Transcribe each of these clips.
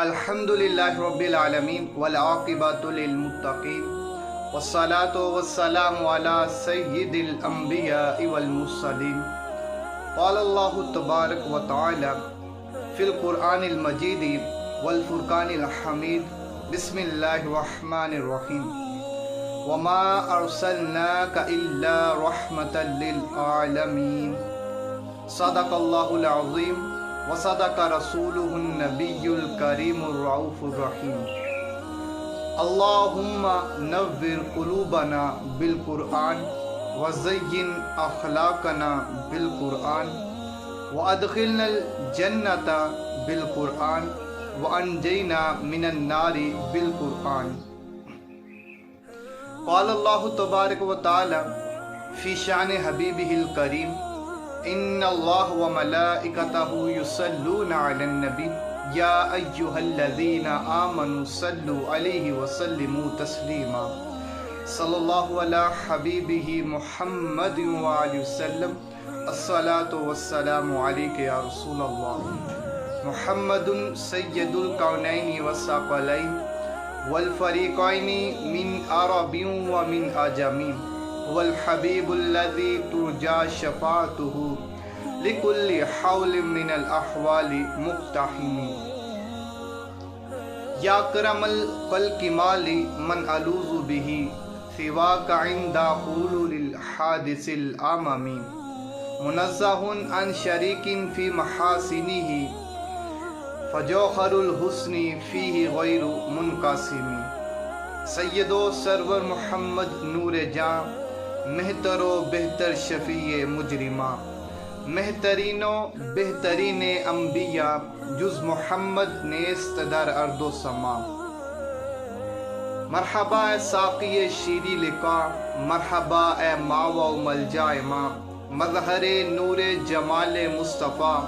الحمدللہ رب العالمین والعاقبۃ للمتقین والصلاة والسلام علی سید الانبیاء والمرسلین قال اللہ تبارک و تعالی فی القرآن المجید والفرقان الحمید بسم اللہ الرحمن الرحیم وما ارسلناک الا رحمۃ للعالمین صدق اللہ العظیم وصدق رسوله النبی الکریم الرؤوف الرحیم اللہم نور قلوبنا بالقرآن وزین اخلاقنا بالقرآن وادخلنا الجنۃ بالقرآن وانجینا من النار بالقرآن۔ قال اللہ تبارک و تعالی فی شان حبیبہ الکریم ان اللہ و ملائکتہ یصلون علی النبی یا ایہا الذین آمنوا صلوا علیہ وسلموا تسلیما صلی اللہ علی حبیبہ محمد وآلہ وسلم الصلاة والسلام علیک یا رسول اللہ محمد سید الکونین والثقلین والفریقین من عرب ومن عجم والحبیب الذی ترجا شفاعته لکل حول من الاحوال مقتحم یا کرم الخلق مالی من الوذ به سواک عند حلول الحادث الامم منزہ عن شریک فی محاسنہ فجوہر الحسن فیہ غیر منقسم سید و سرور محمد نور جاں مہتر و بہتر شفیع مجرمہ مہترین و بہترین انبیاء جز محمد نیست در ارض و سما مرحبا اے ساقی شیری لقا مرحبا اے ماوا و ملجا ماں مظہر نور جمال مصطفیٰ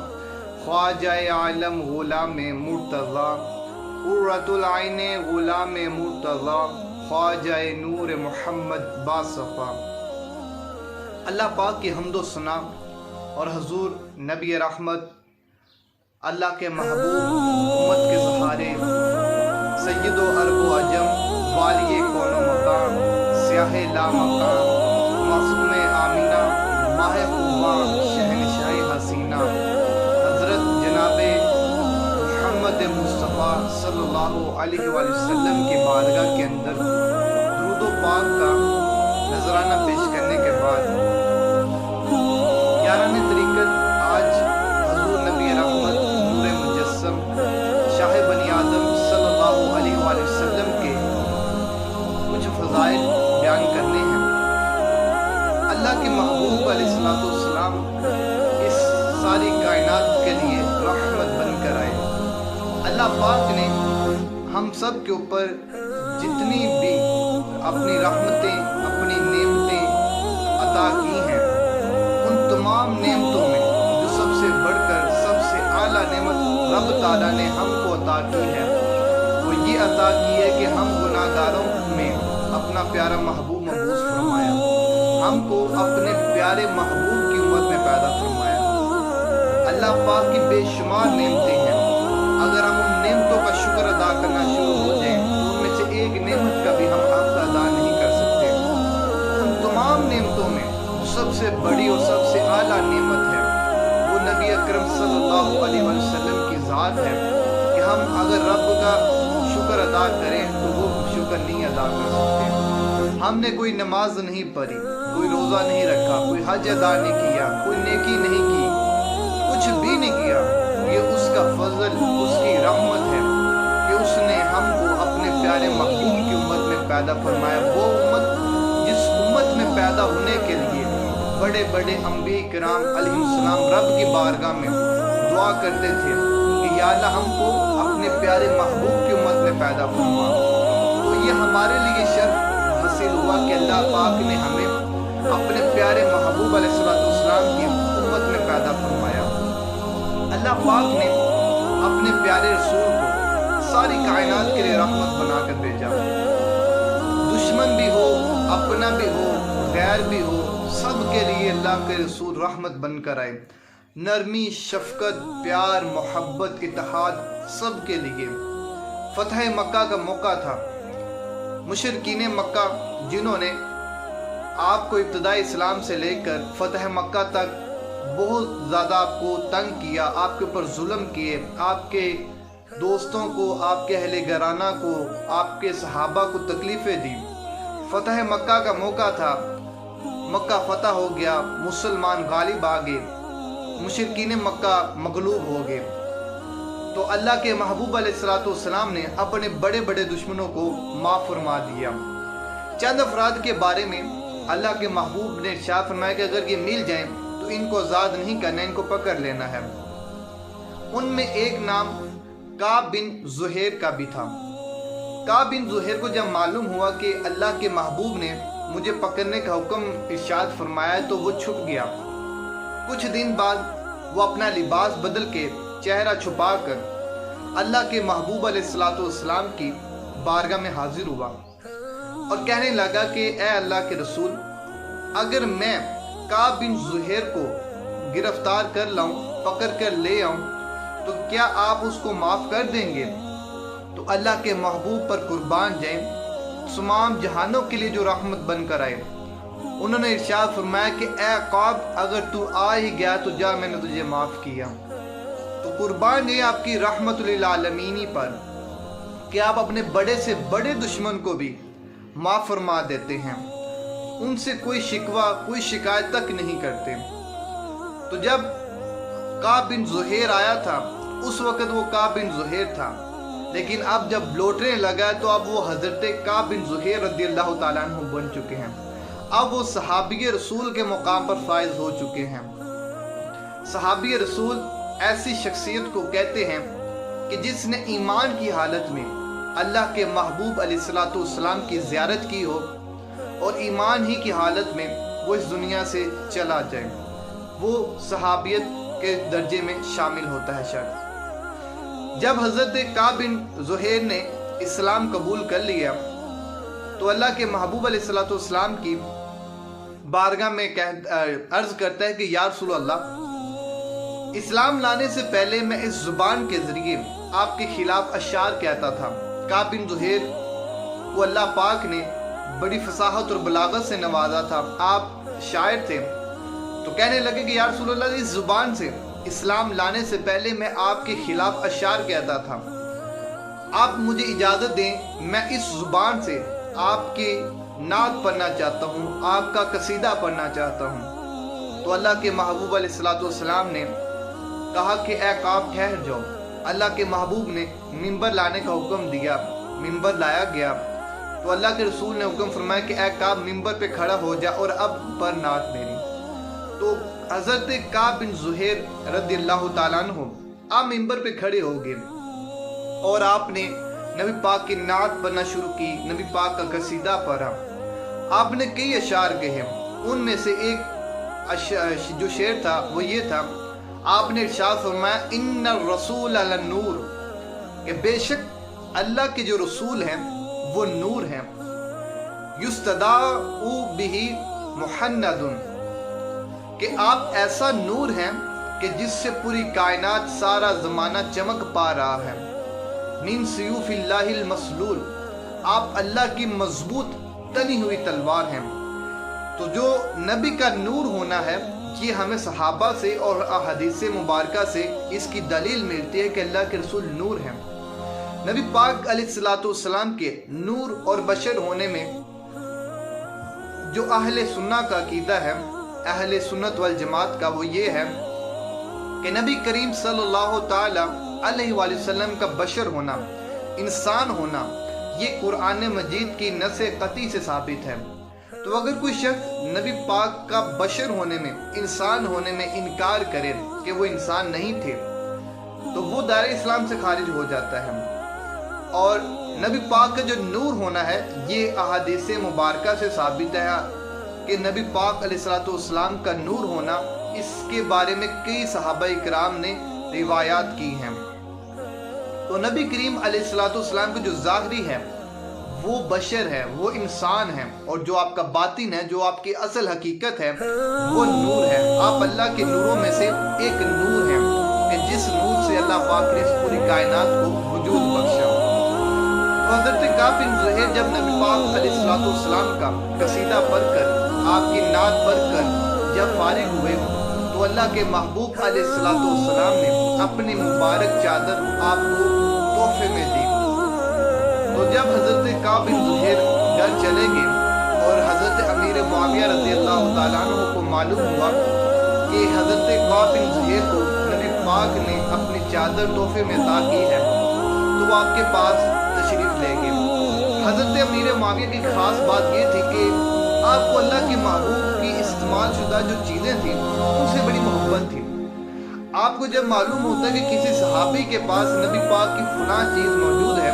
خواجہ عالم غلام مرتضیٰ قرۃ العین غلام مرتضیٰ خواجہ نور محمد باصفا۔ اللہ پاک کی حمد و ثنا اور حضور نبی رحمت اللہ کے محبوب امت کے سہارے سید و عرب و عجم والی کون و مقام سیاہ لامقام معصوم آمینہ ماہ خوباں شہنشاہ حسینہ حضرت جناب محمد مصطفیٰ صلی اللہ علیہ وآلہ وسلم کی بارگاہ کے اندر درود و پاک کا نذرانہ پیش کرنے کے بعد 11ویں طریقت آج حضور نبی رحمت نور مجسم شاہ بنی آدم صلی اللہ علیہ وآلہ وسلم کے کچھ فضائل بیان کرنے ہیں۔ اللہ کے محبوب علیہ السلام اس ساری کائنات کے لیے رحمت بن کر آئے۔ اللہ پاک نے ہم سب کے اوپر جتنی بھی اپنی رحمتیں اپنی نعمتیں عطا کی ہیں ان تمام نعمتوں میں جو سب سے بڑھ کر سب سے اعلیٰ نعمت رب تعالیٰ نے ہم کو عطا کی ہے وہ یہ عطا کی ہے کہ ہم گناہ گاروں میں اپنا پیارا محبوب مبعوث فرمایا، ہم کو اپنے پیارے محبوب کی امت میں پیدا فرمایا۔ اللہ پاک کی بے شمار نعمتیں ہیں، اگر ہم ان نعمتوں کا شکر ادا کرنا شروع ہو جائیں تو ان میں سے ایک نعمت کا بھی ہم حق ادا نہیں کر سکتے۔ ان تمام نعمتوں میں سب سے بڑی اور سب سے اعلیٰ نعمت ہے وہ نبی اکرم صلی اللہ علیہ وسلم کی ذات ہے کہ ہم اگر رب کا شکر ادا کریں تو وہ شکر نہیں ادا کر سکتے۔ ہم نے کوئی نماز نہیں پڑھی، کوئی روزہ نہیں رکھا، کوئی حج ادا نہیں کیا، کوئی نیکی نہیں کی، کچھ بھی نہیں کیا، یہ اس کا فضل اس کی رحمت ہے کہ اس نے ہم کو اپنے پیارے محبوب کی امت میں پیدا فرمایا۔ وہ امت جس امت میں پیدا ہونے کے لیے بڑے بڑے انبیاء کرام علیہ السلام رب کی بارگاہ میں دعا کرتے تھے کہ یا اللہ ہم کو اپنے پیارے محبوب کی امت میں پیدا فرما۔ تو یہ ہمارے لیے شرف حاصل ہوا کہ اللہ پاک نے ہمیں اپنے پیارے محبوب علیہ السلام کی امت میں پیدا فرمایا۔ اللہ پاک نے اپنے پیارے رسول کو ساری کائنات کے لیے رحمت بنا کر بھیجا۔ دشمن بھی ہو، اپنا بھی ہو، غیر بھی ہو، سب کے لیے اللہ کے رسول رحمت بن کر آئے۔ نرمی، شفقت، پیار، محبت، اتحاد سب کے لیے فتح مکہ کا موقع تھا۔ مشرکین مکہ جنہوں نے آپ کو ابتدائی اسلام سے لے کر فتح مکہ تک بہت زیادہ آپ کو تنگ کیا، آپ کے اوپر ظلم کیے، آپ کے دوستوں کو، آپ کے اہل گھرانہ کو، آپ کے صحابہ کو تکلیفیں دی۔ فتح مکہ کا موقع تھا، مکہ فتح ہو گیا، مسلمان غالب آ گئے، مشرکین مکہ مغلوب ہو گئے۔ تو اللہ کے محبوب علیہ السلام نے اپنے بڑے بڑے دشمنوں کو معاف فرما دیا۔ چند افراد کے بارے میں اللہ کے محبوب نے ارشاد فرمایا کہ اگر یہ مل جائیں تو ان کو آزاد نہیں کرنا، ان کو پکڑ لینا ہے۔ ان میں ایک نام کعب بن زہیر کا بھی تھا۔ کعب بن زہیر کو جب معلوم ہوا کہ اللہ کے محبوب نے مجھے پکڑنے کا حکم ارشاد فرمایا تو وہ چھپ گیا۔ کچھ دن بعد وہ اپنا لباس بدل کے، چہرہ چھپا کر اللہ کے محبوب علیہ السلام کی بارگاہ میں حاضر ہوا اور کہنے لگا کہ اے اللہ کے رسول، اگر میں کعب بن زہیر کو گرفتار کر لاؤں، پکڑ کر لے آؤں تو کیا آپ اس کو معاف کر دیں گے؟ تو اللہ کے محبوب پر قربان جائیں، تمام جہانوں کے لیے جو رحمت بن کر آئے۔ انہوں نے ارشاد فرمایا کہ اے کعب، اگر تو آ ہی گیا تو جا، میں نے تجھے معاف کیا۔ تو قربان جائیں آپ کی رحمت للعالمین پر کہ آپ اپنے بڑے سے بڑے دشمن کو بھی معاف فرما دیتے ہیں، ان سے کوئی شکوہ، کوئی شکایت تک نہیں کرتے۔ تو جب کعب بن زہیر آیا تھا، اس وقت وہ کعب بن زہیر تھا، لیکن اب جب لوٹنے لگا تو اب وہ حضرت کعب بن زہیر رضی اللہ تعالیٰ عنہ بن چکے ہیں۔ اب وہ صحابی رسول کے مقام پر فائز ہو چکے ہیں۔ صحابی رسول ایسی شخصیت کو کہتے ہیں کہ جس نے ایمان کی حالت میں اللہ کے محبوب علیہ السلام کی زیارت کی ہو اور ایمان ہی کی حالت میں وہ اس دنیا سے چلا جائے، وہ صحابیت کے درجے میں شامل ہوتا ہے شخص۔ جب حضرت کعب بن زہیر نے اسلام قبول کر لیا تو اللہ کے محبوب علیہ السلام کی بارگاہ میں عرض کرتا ہے کہ یا رسول اللہ، اسلام لانے سے پہلے میں اس زبان کے ذریعے آپ کے خلاف اشعار کہتا تھا۔ کعب بن زہیر کو اللہ پاک نے بڑی فصاحت اور بلاغت سے نوازا تھا، آپ شاعر تھے۔ تو کہنے لگے کہ یا رسول اللہ، اس زبان سے اسلام لانے سے پہلے میں آپ کے خلاف اشعار کہتا تھا، آپ مجھے اجازت دیں میں اس زبان سے آپ کی نعت پڑھنا چاہتا ہوں، آپ کا قصیدہ پڑھنا چاہتا ہوں۔ تو اللہ کے محبوب علیہ السلام نے کہا کہ اے کعب ٹھہر جاؤ۔ اللہ کے محبوب نے منبر لانے کا حکم دیا، منبر لایا گیا تو اللہ کے رسول نے حکم فرمایا کہ اے کعب منبر پہ کھڑا ہو جا اور اب پر نعت میری۔ تو حضرت کعب بن زہیر رضی اللہ تعالیٰ عنہ آپ منبر پہ کھڑے ہو گئے اور آپ نے نبی پاک کی نعت پڑھنا شروع کی، نبی پاک کا قصیدہ پڑھا۔ آپ نے کئی اشعار کہے، ان میں سے ایک جو شعر تھا وہ یہ تھا، آپ نے ارشاد فرمایا ان الرسول لنور، کہ بے شک اللہ کے جو رسول ہیں وہ نور ہیں، یستداء بہ محند، کہ آپ ایسا نور ہیں کہ جس سے پوری کائنات، سارا زمانہ چمک پا رہا ہے۔ من سیوف اللہ المسلول، آپ اللہ کی مضبوط تنی ہوئی تلوار ہیں۔ تو جو نبی کا نور ہونا ہے، یہ ہمیں صحابہ سے اور احادیث مبارکہ سے اس کی دلیل ملتی ہے کہ اللہ کے رسول نور ہیں۔ نبی پاک علیہ السلام کے نور اور بشر ہونے میں جو اہل سنت کا عقیدہ ہے، اہل سنت والجماعت کا، وہ یہ ہے کہ نبی کریم صلی اللہ تعالی علیہ وآلہ وسلم کا بشر ہونا، انسان ہونا، یہ قرآن مجید کی نص قطعی سے ثابت ہے۔ تو اگر کوئی شخص نبی پاک کا بشر ہونے میں، انسان ہونے میں انکار کرے کہ وہ انسان نہیں تھے تو وہ دائرہ اسلام سے خارج ہو جاتا ہے۔ اور نبی پاک کا جو نور ہونا ہے، یہ احادیث مبارکہ سے ثابت ہے کہ نبی پاک علیہ السلام کا نور ہونا، اس کے بارے میں کئی صحابہ اکرام نے روایات کی ہیں۔ تو نبی کریم علیہ السلام کا جو ظاہری ہے وہ بشر ہے، وہ انسان ہے، اور جو آپ کا باطن ہے، جو آپ کی اصل حقیقت ہے، وہ نور ہے۔ آپ اللہ کے نوروں میں سے ایک نور ہیں کہ جس نور سے اللہ پاک نے اس پوری کائنات کو وجود بخشا۔ حضرت کعب بن زہیر جب نبی پاک علیہ السلام کا قصیدہ پڑھ کر آپ کی نعت پڑھ کر جب فارغ ہوئے تو اللہ کے محبوب علیہ السلام نے اپنی مبارک چادر آپ کو تحفے میں دی۔ تو جب حضرت کعب بن زہیر گھر چلے گئے اور حضرت امیر معاویہ رضی اللہ تعالیٰ عنہ کو معلوم ہوا کہ حضرت کعب بن زہیر کو نبی پاک نے اپنی چادر تحفے میں عطا کی ہے تو وہ آپ کے پاس تشریف لے گئے۔ حضرت امیر معاویہ کی خاص بات یہ تھی کہ آپ کو اللہ کے محبوب کی استعمال شدہ جو چیزیں تھیں ان سے بڑی محبت تھی۔ آپ کو جب معلوم ہوتا ہے کہ کسی صحابی کے پاس نبی پاک کی فلاں چیز موجود ہے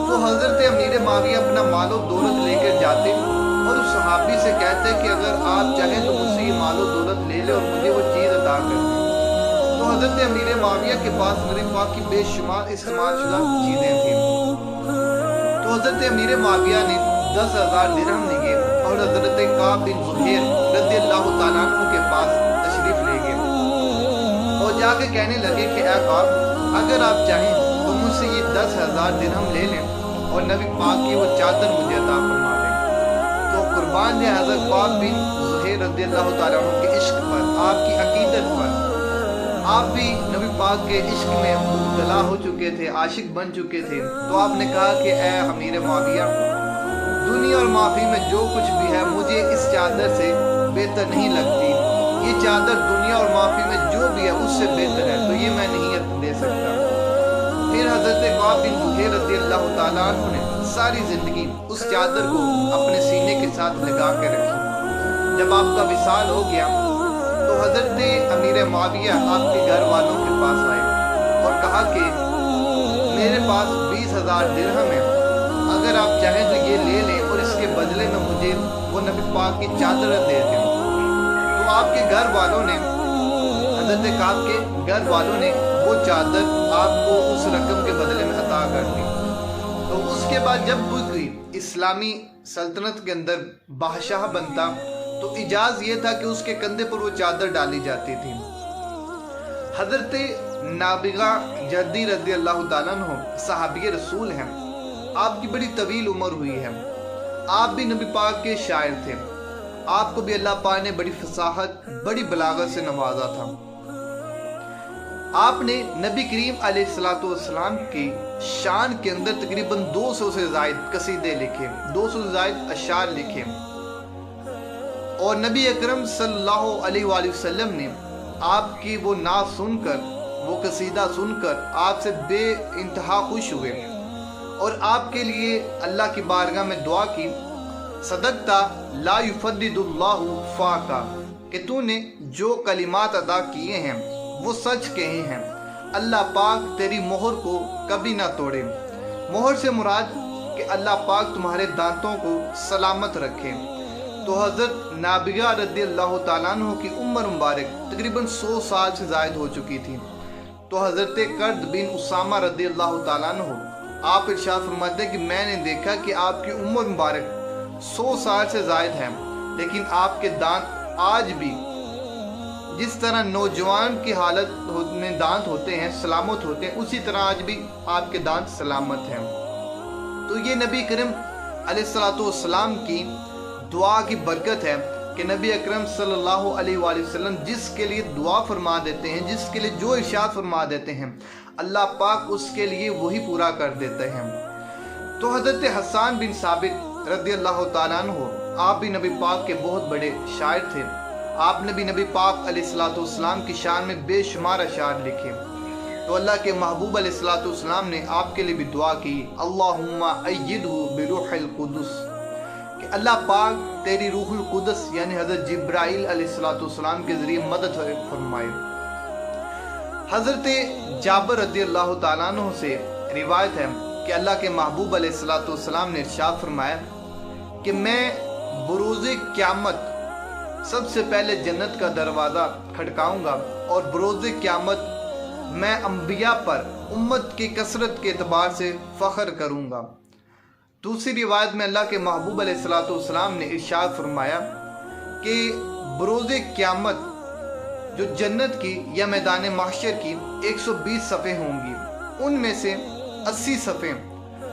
تو حضرت امیر معاویہ اپنا مال و دولت لے کر جاتے اور اس صحابی سے کہتے کہ اگر آپ چاہیں تو مجھ سے یہ مال و دولت لے لے اور مجھے وہ چیز عطا کر دیں۔ تو حضرت امیر معاویہ کے پاس نبی پاک کی بے شمار استعمال شدہ چیزیں تھیں۔ تو حضرت امیر معاویہ نے 10,000 درہم لیے اور حضرت کعب بن زہیر رضی اللہ تعالیٰ عنہ کے پاس تشریف لے گئے اور جا کے کہنے لگے کہ اے کعب اگر آپ چاہیں تو مجھ سے یہ 10,000 درہم لے لیں اور نبی پاک کی وہ چادر مجھے عطا فرما دیں۔ تو قربان ہے حضرت کعب بن زہیر رضی اللہ تعالیٰ عنہ کے عشق پر، آپ کی عقیدت پر، آپ بھی نبی پاک کے عشق میں مبتلا ہو چکے تھے، عاشق بن چکے تھے۔ تو آپ نے کہا کہ اے امیر معاویہ دنیا اور معافی میں جو کچھ بھی ہے مجھے اس چادر سے بہتر نہیں لگتی، یہ چادر دنیا اور معافی میں جو بھی ہے اس سے بہتر ہے، تو یہ میں نہیں دے سکتا۔ پھر حضرت کعب بن زہیر رضی اللہ تعالیٰ عنہ نے ساری زندگی اس چادر کو اپنے سینے کے ساتھ لگا کے رکھی۔ جب آپ کا وصال ہو گیا تو حضرت امیر معاویہ آپ کے گھر والوں کے پاس آئے اور کہا کہ میرے پاس 20,000 درہم ہے، اگر آپ چاہیں تو یہ لے لیں اور اس کے بدلے میں مجھے وہ نبی پاک کی چادر دے دیں۔ تو آپ کے گھر والوں نے، حضرت کعب کے گھر والوں نے وہ چادر آپ کو اس رقم کے بدلے میں عطا کر دی۔ تو اس کے بعد جب کوئی اسلامی سلطنت کے اندر بادشاہ بنتا تو اجاز یہ تھا کہ اس کے کندھے پر وہ چادر ڈالی جاتی تھی۔ حضرت نابغہ جدی رضی اللہ تعالیٰ عنہ صحابی رسول ہیں، آپ کی بڑی طویل عمر ہوئی ہے، آپ بھی نبی پاک کے شاعر تھے، آپ کو بھی اللہ پاک نے بڑی فصاحت بڑی بلاغت سے نوازا تھا۔ آپ نے نبی کریم علیہ السلام کی شان کے اندر تقریباً 200 سے زائد قصیدے لکھے، 200 سے زائد اشعار لکھے، اور نبی اکرم صلی اللہ علیہ وآلہ وسلم نے آپ کی وہ نعت سن کر، وہ قصیدہ سن کر آپ سے بے انتہا خوش ہوئے اور آپ کے لیے اللہ کی بارگاہ میں دعا کی، صدقتا لا یفدد اللہ فاکا، کہ تو نے جو کلمات ادا کیے ہیں وہ سچ کہے ہیں، اللہ پاک تیری مہر کو کبھی نہ توڑے۔ مہر سے مراد کہ اللہ پاک تمہارے دانتوں کو سلامت رکھے۔ تو حضرت نابغہ رضی اللہ تعالیٰ عنہ کی عمر مبارک تقریباً 100 سال سے زائد ہو چکی تھی۔ تو حضرت کرد بن اسامہ رضی اللہ تعالیٰ عنہ آپ ارشاد فرماتے ہیں کہ میں نے دیکھا کہ آپ کی عمر مبارک 100 سال سے زائد ہے، لیکن آپ کے دانت آج بھی جس طرح نوجوان کی حالت میں دانت ہوتے ہیں، سلامت ہوتے ہیں، اسی طرح آج بھی آپ کے دانت سلامت ہیں۔ تو یہ نبی کریم علیہ السلام کی دعا کی برکت ہے کہ نبی اکرم صلی اللہ علیہ وآلہ وسلم جس کے لیے دعا فرما دیتے ہیں، جس کے لیے جو ارشاد فرما دیتے ہیں، اللہ پاک اس کے لیے وہی پورا کر دیتے ہیں۔ تو حضرت حسان بن ثابت رضی اللہ تعالیٰ عنہ آپ بھی نبی پاک کے بہت بڑے شاعر تھے، آپ نے بھی نبی پاک علیہ السلام کی شان میں بے شمار اشعار لکھے۔ تو اللہ کے محبوب علیہ السلام نے آپ کے لیے بھی دعا کی، اللہم ایدہ بروح القدس، کہ اللہ پاک تیری روح القدس یعنی حضرت جبرائیل علیہ السلام کے ذریعے مدد فرمائے۔ حضرت جابر رضی اللہ تعالیٰ عنہ سے روایت ہے کہ اللہ کے محبوب علیہ السلام نے ارشاد فرمایا کہ میں بروز قیامت سب سے پہلے جنت کا دروازہ کھٹکاؤں گا اور بروز قیامت میں انبیاء پر امت کی کثرت کے اعتبار سے فخر کروں گا۔ دوسری روایت میں اللہ کے محبوب علیہ السلام نے ارشاد فرمایا کہ بروز قیامت جو جنت کی یا میدان محشر کی 120 صفیں ہوں گی، ان میں سے 80 صفیں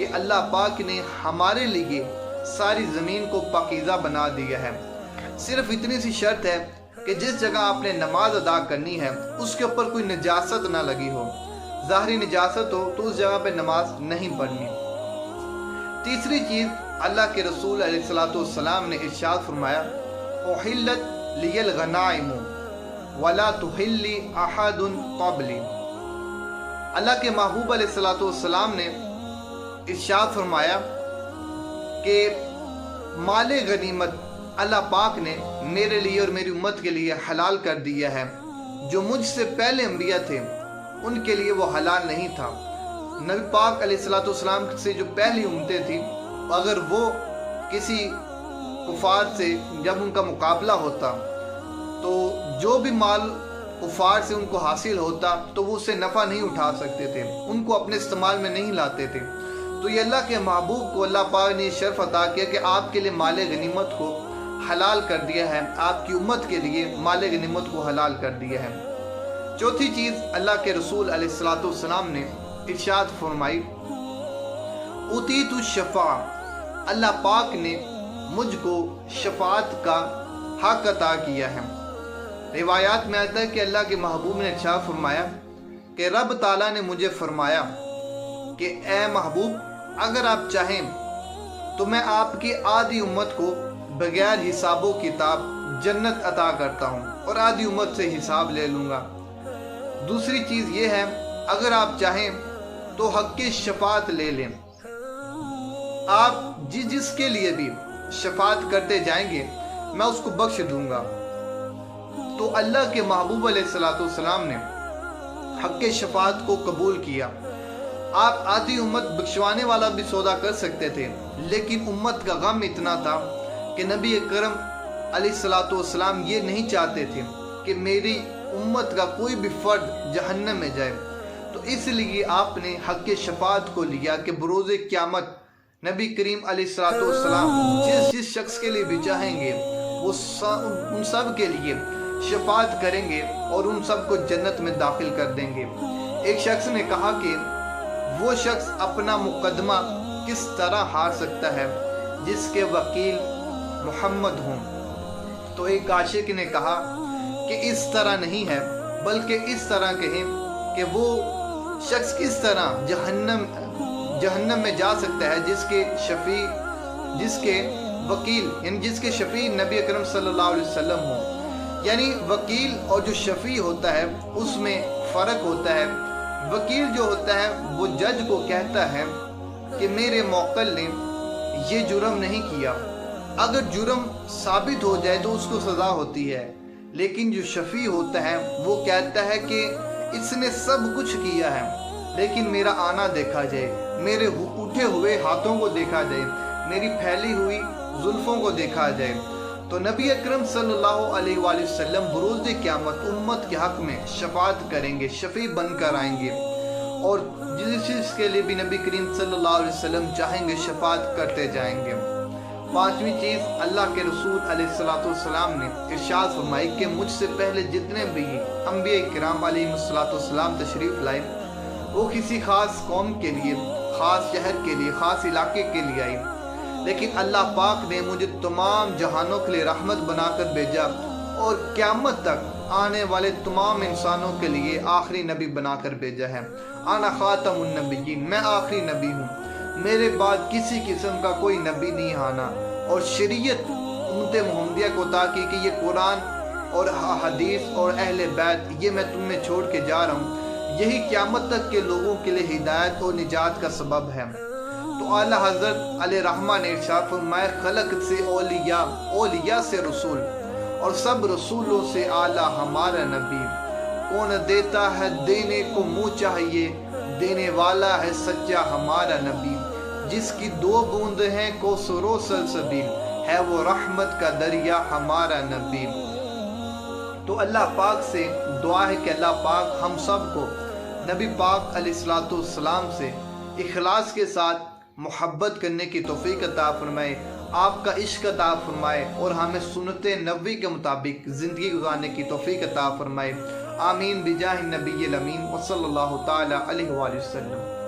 کہ اللہ پاک نے ہمارے لیے ساری زمین کو پاکیزہ بنا دیا ہے۔ صرف اتنی سی شرط ہے کہ جس جگہ آپ نے نماز ادا کرنی ہے اس کے اوپر کوئی نجاست نہ لگی ہو، ظاہری نجاست ہو تو اس جگہ پہ نماز نہیں پڑھنی۔ تیسری چیز، اللہ کے رسول علیہ الصلوۃ والسلام نے ارشاد فرمایا، احلت لی الغنائم ولا تحل احد قبلی۔ اللہ کے محبوب علیہ الصلوۃ والسلام نے ارشاد فرمایا کہ مال غنیمت اللہ پاک نے میرے لیے اور میری امت کے لیے حلال کر دیا ہے۔ جو مجھ سے پہلے انبیاء تھے ان کے لیے وہ حلال نہیں تھا۔ نبی پاک علیہ الصلوۃ والسلام سے جو پہلی امتیں تھیں، اگر وہ کسی کفار سے جب ان کا مقابلہ ہوتا تو جو بھی مال کفار سے ان کو حاصل ہوتا تو وہ اس سے نفع نہیں اٹھا سکتے تھے، ان کو اپنے استعمال میں نہیں لاتے تھے۔ تو یہ اللہ کے محبوب کو اللہ پاک نے شرف عطا کیا کہ آپ کے لیے مال غنیمت کو حلال کر دیا ہے، آپ کی امت کے لیے مال غنیمت کو حلال کر دیا ہے۔ چوتھی چیز، اللہ کے رسول علیہ الصلوۃ والسلام نے ارشاد فرمائی، اُوتِیتُ الشفاعۃ، اللہ پاک نے مجھ کو شفاعت کا حق عطا کیا ہے۔ روایات میں آتا ہے کہ اللہ کے محبوب نے ارشاد فرمایا کہ رب تعالیٰ نے مجھے فرمایا کہ اے محبوب، اگر آپ چاہیں تو میں آپ کی آدھی امت کو بغیر حساب و کتاب جنت عطا کرتا ہوں اور آدھی امت سے حساب لے لوں گا۔ دوسری چیز یہ ہے، اگر آپ چاہیں تو حق کی شفاعت لے لیں، آپ جس کے لیے بھی شفاعت کرتے جائیں گے میں اس کو بخش دوں گا۔ تو اللہ کے محبوب علیہ الصلوۃ والسلام نے حق شفاعت کو قبول کیا۔ آپ آدھی امت بخشوانے والا بھی سودا کر سکتے تھے، لیکن امت کا غم اتنا تھا کہ نبی اکرم علیہ الصلوۃ والسلام یہ نہیں چاہتے تھے کہ میری امت کا کوئی بھی فرد جہنم میں جائے، تو اس لیے آپ نے حق شفاعت کو لیا کہ بروز قیامت نبی کریم علیہ الصلوۃ والسلام جس شخص کے لیے بھی چاہیں گے وہ ان سب کے لیے شفاعت کریں گے اور ان سب کو جنت میں داخل کر دیں گے۔ ایک شخص نے کہا کہ وہ شخص اپنا مقدمہ کس طرح ہار سکتا ہے جس کے وکیل محمد ہوں؟ تو ایک عاشق نے کہا کہ اس طرح نہیں ہے، بلکہ اس طرح کہیں کہ وہ شخص کس طرح جہنم میں جا سکتا ہے جس کے وکیل یعنی جس کے شفیع نبی اکرم صلی اللہ علیہ وسلم ہوں۔ یعنی وکیل اور جو شفیع ہوتا ہے اس میں فرق ہوتا ہے۔ وکیل جو ہوتا ہے وہ جج کو کہتا ہے کہ میرے موکل نے یہ جرم نہیں کیا، اگر جرم ثابت ہو جائے تو اس کو سزا ہوتی ہے، لیکن جو شفیع ہوتا ہے وہ کہتا ہے کہ اس نے سب کچھ کیا ہے لیکن میرا آنا دیکھا جائے، میرے اٹھے ہوئے ہاتھوں کو دیکھا جائے، میری پھیلی ہوئی زلفوں کو دیکھا جائے۔ تو نبی اکرم صلی اللہ علیہ وآلہ وسلم بروز قیامت امت کے حق میں شفاعت کریں گے، شفیع بن کر آئیں گے، اور جس چیز کے لیے بھی نبی کریم صلی اللہ علیہ وسلم چاہیں گے شفاعت کرتے جائیں گے۔ پانچویں چیز، اللہ کے رسول علیہ الصلوۃ والسلام نے ارشاد فرمائی کہ مجھ سے پہلے جتنے بھی انبیاء کرام علیہ الصلوۃ والسلام تشریف لائے وہ کسی خاص قوم کے لیے، خاص شہر کے لیے، خاص علاقے کے لیے آئی، لیکن اللہ پاک نے مجھے تمام جہانوں کے لیے رحمت بنا کر بھیجا اور قیامت تک آنے والے تمام انسانوں کے لیے آخری نبی بنا کر بھیجا ہے۔ انا خاتم النبیین، میں آخری نبی ہوں، میرے بعد کسی قسم کا کوئی نبی نہیں آنا، اور شریعت امت محمدیہ کو عطا کی کہ یہ قرآن اور حدیث اور اہل بیت یہ میں تم میں چھوڑ کے جا رہا ہوں، یہی قیامت تک کے لوگوں کے لیے ہدایت اور نجات کا سبب ہے۔ تو اعلیٰ حضرت علیہ رحمہ نے ارشاد فرمایا، خلق سے اولیاء، اولیاء سے رسول، اور سب رسولوں سے اعلیٰ ہمارا نبی، کون دیتا ہے دینے کو منہ چاہیے، دینے والا ہے سچا ہمارا نبی، جس کی دو بوند ہیں کوثر و سلسبیل، ہے وہ رحمت کا دریا ہمارا نبی۔ تو اللہ پاک سے دعا ہے کہ اللہ پاک ہم سب کو نبی پاک علیہ الصلوۃ والسلام سے اخلاص کے ساتھ محبت کرنے کی توفیق عطا فرمائے، آپ کا عشق عطا فرمائے، اور ہمیں سنت نبوی کے مطابق زندگی گزارنے کی توفیق عطا فرمائے۔ آمین بجاہ النبی الامین وصلی اللہ تعالی علیہ وآلہ وسلم۔